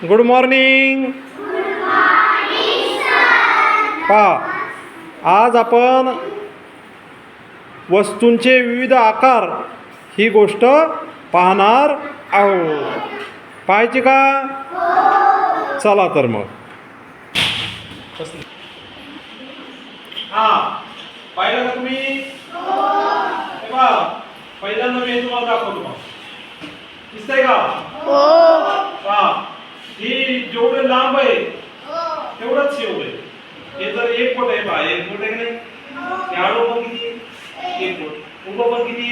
Good morning. पहा, आज आपण वस्तूंचे विविध आकार ही गोष्ट पाहणार आहोत. पाहायची का? चला तर मग. पाहिलं का तुम्ही? पहिल्यांदा मी तुम्हाला दाखवतो. दिसतंय का? ही जेवढे लांब आहे तेवढंच एवढं आहे. हे जर 1 फूट आहे, 1 फूट आहे की नाही? आडो पण किती? 1 फूट. उभं पण किती?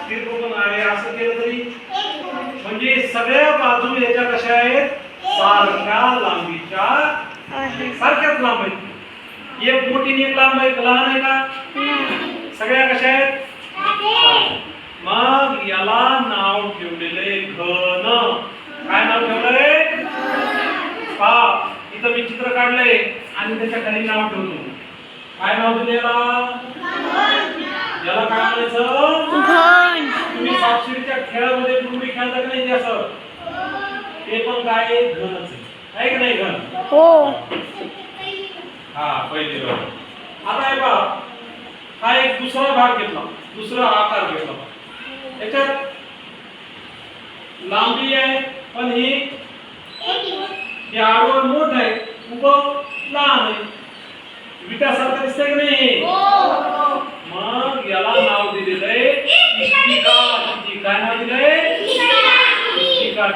दीर्घ पण आहे. असं केलं तरी म्हणजे सगळ्या बाजू याच्या कशा आहेत? सारख्या लांबीच्या, सारख्याच लांब आहेत. एक मोठी आणि एक लांब आहे, लहान आहे का? सगळ्या कशा आहेत? मग याला नाव ठेवलेले घन. काय नाव ठेवलंय? पहा, इथं मी चित्र काढलंय आणि त्याच्या खाली नाव ठेवतो. काय नाव दिले याला? याला काय म्हणायचं? घन. तुम्ही सापशिडीच्या खेळामध्ये पूर्वी खेळता की नाही? असं ते पण काय? घनच आहे की नाही? घन. हो. पहिली बार. आता हे पहा, हा एक दुसरा भाग घेतला, दुसरा आकार घेतला. याच्यात लांबी आहे पण ही आडवं मोठ आहे, उभं लहान आहे. विटासारखं दिसतंय की नाही? मग याला नाव दिलेलं आहे इष्टिका. काय नाव दिलंय? इष्टिका.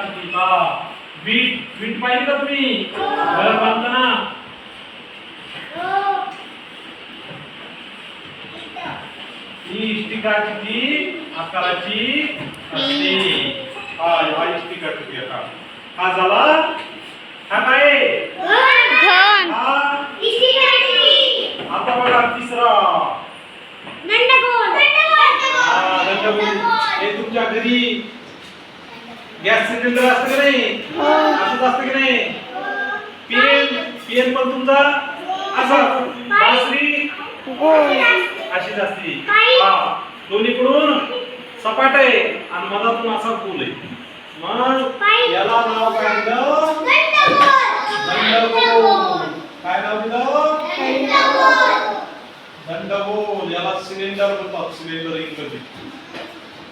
वीट पाहिली का तुम्ही घर बांधताना? ही इष्टिका किती आकाराची असते? हा इष्टिका किती आकार. हा झाला. हा काय? घन. आता बघा तिसरा दंडगोल. हे तुमच्या घरी गॅस सिलेंडर असतं की नाही? असंच असतं की नाही? पेन पण तुमचा असं बासरी अशीच असते. दोन्हीकडून सपाट आहे आणि मधातून असा गोल आहे. मग याला नाव काय दिलं? दंडगोल. काय नाव दिलं? दंडगोल. याला सिलेंडर बोलतात. सिलेंडर इंग्रजी.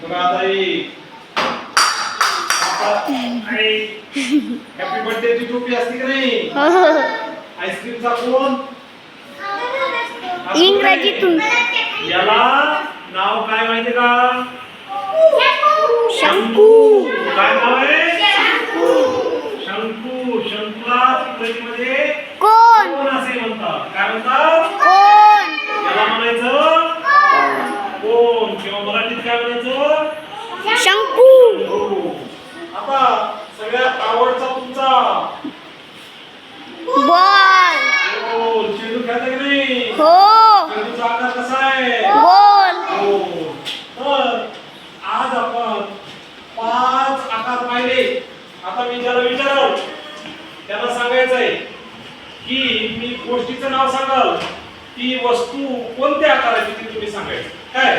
बघा आता हॅपी बर्थडे ची टोपी असते की नाही? आईस्क्रीमचा कोण? इंग्रजीतून. याला नाव काय माहिती का? शंकू. काय नाव आहे? शंकू. शंकूला इंग्रजीमध्ये कोण असे म्हणतात. काय म्हणतात? कोण. याला म्हणायचं कोण किंवा मराठीत काय म्हणायचं? शंकू. आता सगळ्यात आवडता तुमचा बॉल. चेंडू खेळता की नाही? हो. चेंडूचा आकार कसा आहे? गोल. तर आज आपण 5 आकार पाहिले. आता मी ज्याला विचारल त्याला सांगायचं आहे की मी गोष्टीचं नाव सांगाल, ती वस्तू कोणत्या आकाराची ती तुम्ही सांगायचं. काय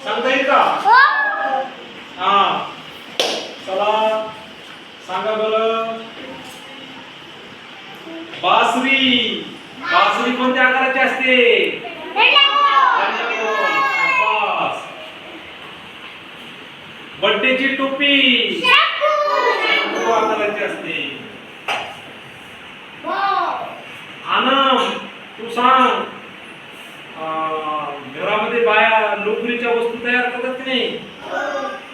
सांगता येईल का? चला सांगा बरं. बासरी. बासरी कोणत्या आकाराची असते? बड्डेची टोपी आकाराची असते. आनंद तू सांग, घरामध्ये बाया लोकरीच्या वस्तू तयार करतात की नाही?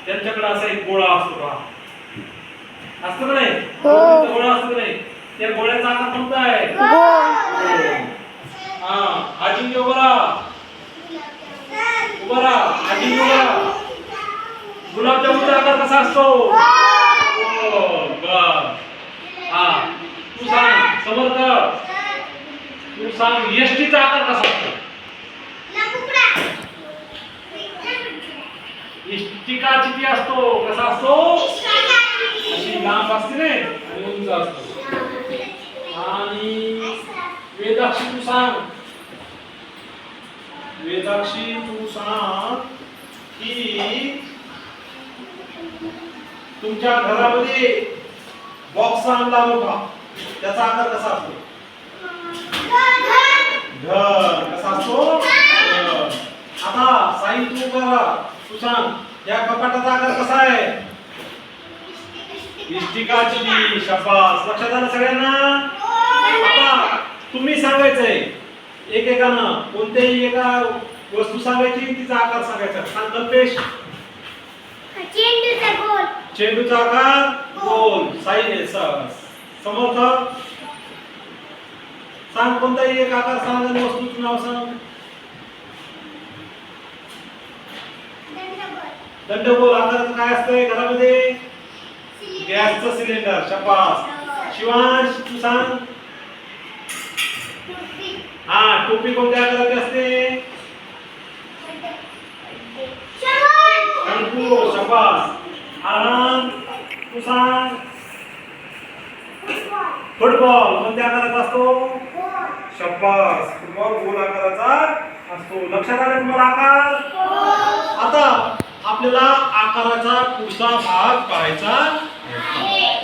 त्यांच्याकडे असा एक गोळा असतो का? असतो का नाही? गोळा असतो नाही? त्या गोळ्याचा आकार कोणता आहे? आजी उभा राहा. आजी उभा राहा. गुलाबजामुनचा आकार कसा असतो? तू सांग समर्थ, तू सांग यष्टीचा आकार कसा असतो? इष्टिका किती असतो? कसा असतो? अशी लांब असते ना आणि उंच असतो. आणि वेदाक्षी तू सांग. वेदाक्षी तू सांग की तुमच्या घरामध्ये बॉक्स आणला मोठा, त्याचा आकार कसा असतो? घर. कसा असतो? घर. आता साई तू करा, तू सांग या कपाटाचा आकार कसा आहे? इष्टिकाची. शाबास. लक्षात आलं सगळ्यांना? आता तुम्ही सांगायचंय एकेकानं, कोणत्याही एका वस्तू सांगायची, तिचा आकार सांगायचा. सांग कल्पेश. चेंडूचा आकार गोल. साई समर्थ सांग कोणताही एक आकार सांग आणि वस्तूचं नाव सांग. दंडगोल आकाराचं काय असतंय घरामध्ये? गॅसचं सिलेंडर. शाबास. शिवांश तू सांग. हा, टोपी कोणत्या आकाराची असते? शंकू. शाबास. आराम तू सांग. फुटबॉल कोणत्या आकाराचा असतो? शाबास. फुटबॉल गोल आकाराचा असतो. लक्षात आलं तुम्हाला आकार? आता आपल्याला आकाराचा पुढचा भाग पाहायचा आहे.